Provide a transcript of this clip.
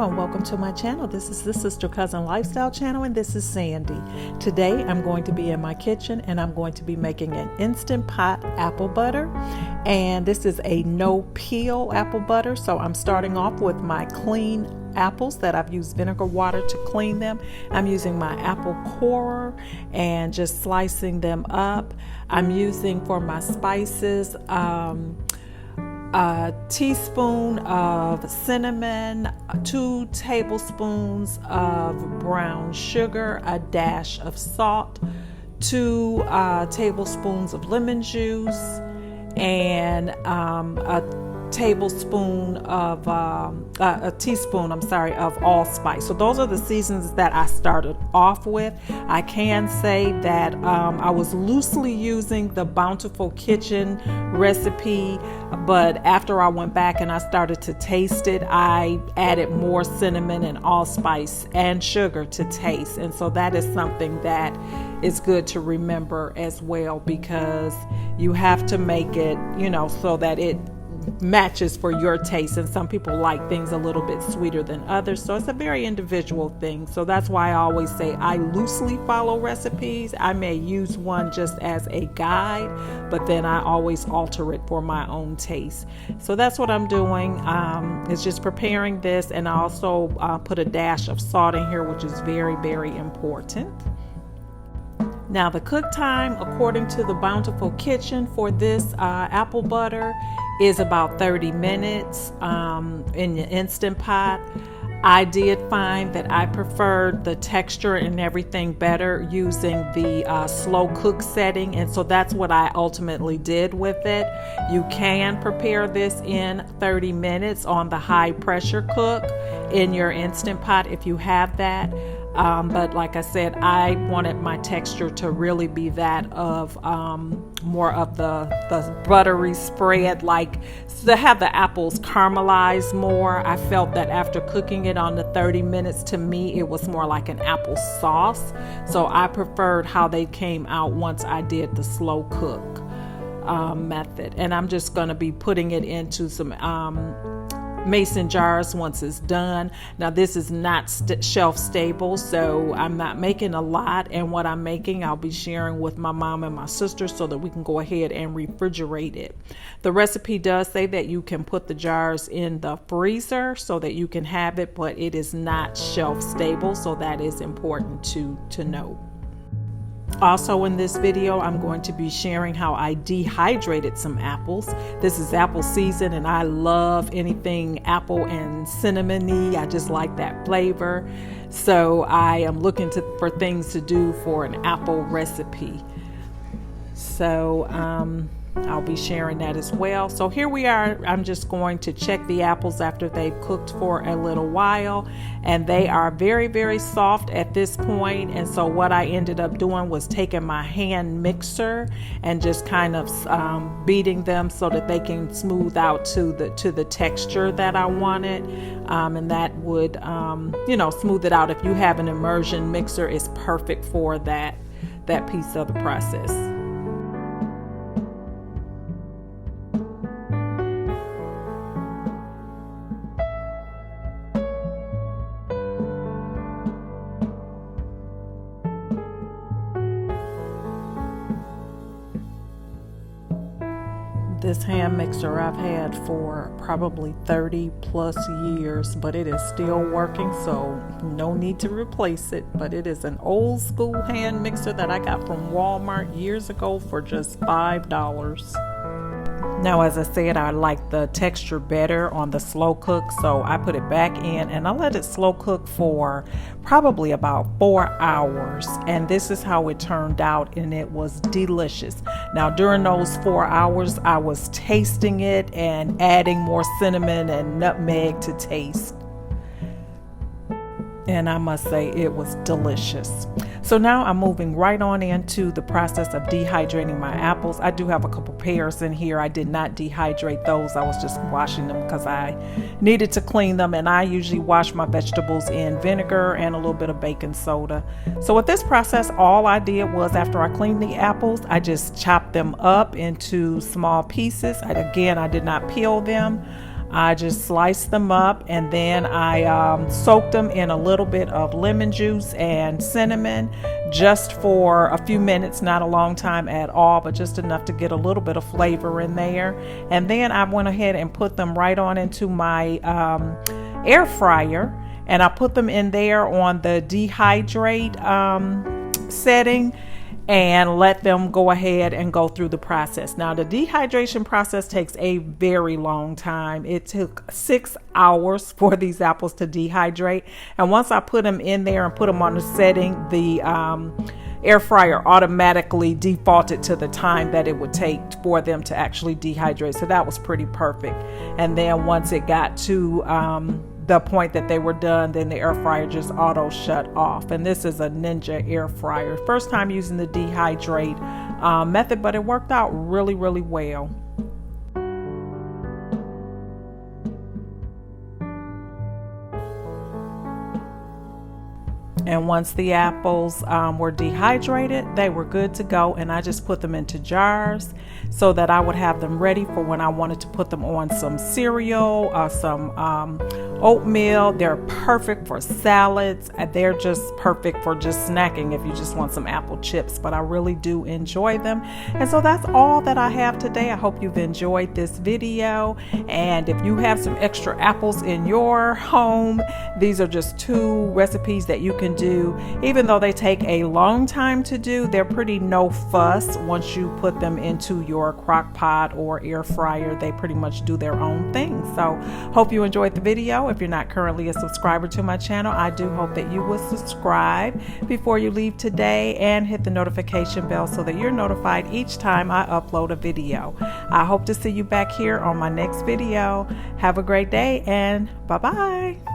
Hello and welcome to my channel. This is the Sister Cousin Lifestyle channel and this is Sandy. Today I'm going to be in my kitchen and I'm going to be making an Instant Pot apple butter, and this is a no peel apple butter. So I'm starting off with my clean apples that I've used vinegar water to clean them. I'm using my apple corer and just slicing them up. I'm using for my spices a teaspoon of cinnamon, 2 tablespoons of brown sugar, a dash of salt, 2 tablespoons of lemon juice, and a teaspoon of allspice. So those are the seasons that I started off with. I can say that I was loosely using the Bountiful Kitchen recipe, but after I went back and I started to taste it, I added more cinnamon and allspice and sugar to taste. And so that is something that is good to remember as well, because you have to make it, so that it matches for your taste, and some people like things a little bit sweeter than others, so it's a very individual thing. So that's why I always say I loosely follow recipes. I may use one just as a guide, but then I always alter it for my own taste. So that's what I'm doing. It's just preparing this, and I also put a dash of salt in here, which is very, very important. Now the cook time, according to the Bountiful Kitchen, for this apple butter is about 30 minutes in the Instant Pot. I did find that I preferred the texture and everything better using the slow cook setting, and so that's what I ultimately did with it. You can prepare this in 30 minutes on the high pressure cook in your Instant Pot if you have that. But like I said, I wanted my texture to really be that of more of the buttery spread, like to have the apples caramelize more. I felt that after cooking it on the 30 minutes, to me it was more like an apple sauce. So I preferred how they came out once I did the slow cook method. And I'm just going to be putting it into some mason jars once it's done. Now this is not shelf stable, so I'm not making a lot, and what I'm making I'll be sharing with my mom and my sister so that we can go ahead and refrigerate it. The recipe does say that you can put the jars in the freezer so that you can have it, but it is not shelf stable, so that is important to note. Also in this video, I'm going to be sharing how I dehydrated some apples. This is apple season and I love anything apple and cinnamony. I just like that flavor. So I am looking for things to do for an apple recipe. So I'll be sharing that as well. So here we are. I'm just going to check the apples after they've cooked for a little while, and they are very, very soft at this point. And so what I ended up doing was taking my hand mixer and just kind of beating them so that they can smooth out to the texture that I wanted, and that would smooth it out. If you have an immersion mixer, it's perfect for that piece of the process. This hand mixer I've had for probably 30 plus years, but it is still working, so no need to replace it. But it is an old school hand mixer that I got from Walmart years ago for just $5. Now, as I said, I like the texture better on the slow cook, so I put it back in and I let it slow cook for probably about 4 hours, and this is how it turned out, and it was delicious. Now during those 4 hours I was tasting it and adding more cinnamon and nutmeg to taste, and I must say it was delicious. So now I'm moving right on into the process of dehydrating my apples. I do have a couple pears in here. I did not dehydrate those. I was just washing them because I needed to clean them, and I usually wash my vegetables in vinegar and a little bit of baking soda. So with this process, all I did was, after I cleaned the apples, I just chopped them up into small pieces. I did not peel them. I just sliced them up, and then I soaked them in a little bit of lemon juice and cinnamon just for a few minutes, not a long time at all, but just enough to get a little bit of flavor in there. And then I went ahead and put them right on into my air fryer, and I put them in there on the dehydrate setting and let them go ahead and go through the process. Now, the dehydration process takes a very long time. It took 6 hours for these apples to dehydrate. And once I put them in there and put them on the setting, the air fryer automatically defaulted to the time that it would take for them to actually dehydrate. So that was pretty perfect. And then once it got to the point that they were done, then the air fryer just auto shut off. And this is a Ninja air fryer. First time using the dehydrate method, but it worked out really, really well. And once the apples were dehydrated, they were good to go, and I just put them into jars so that I would have them ready for when I wanted to put them on some cereal or some oatmeal. They're perfect for salads. They're just perfect for just snacking if you just want some apple chips, but I really do enjoy them. And so that's all that I have today. I hope you've enjoyed this video, and if you have some extra apples in your home, these are just 2 recipes that you can do. Even though they take a long time to do, they're pretty no fuss. Once you put them into your crock pot or air fryer, they pretty much do their own thing. So hope you enjoyed the video. If you're not currently a subscriber to my channel, I do hope that you will subscribe before you leave today and hit the notification bell so that you're notified each time I upload a video. I hope to see you back here on my next video. Have a great day, and bye-bye.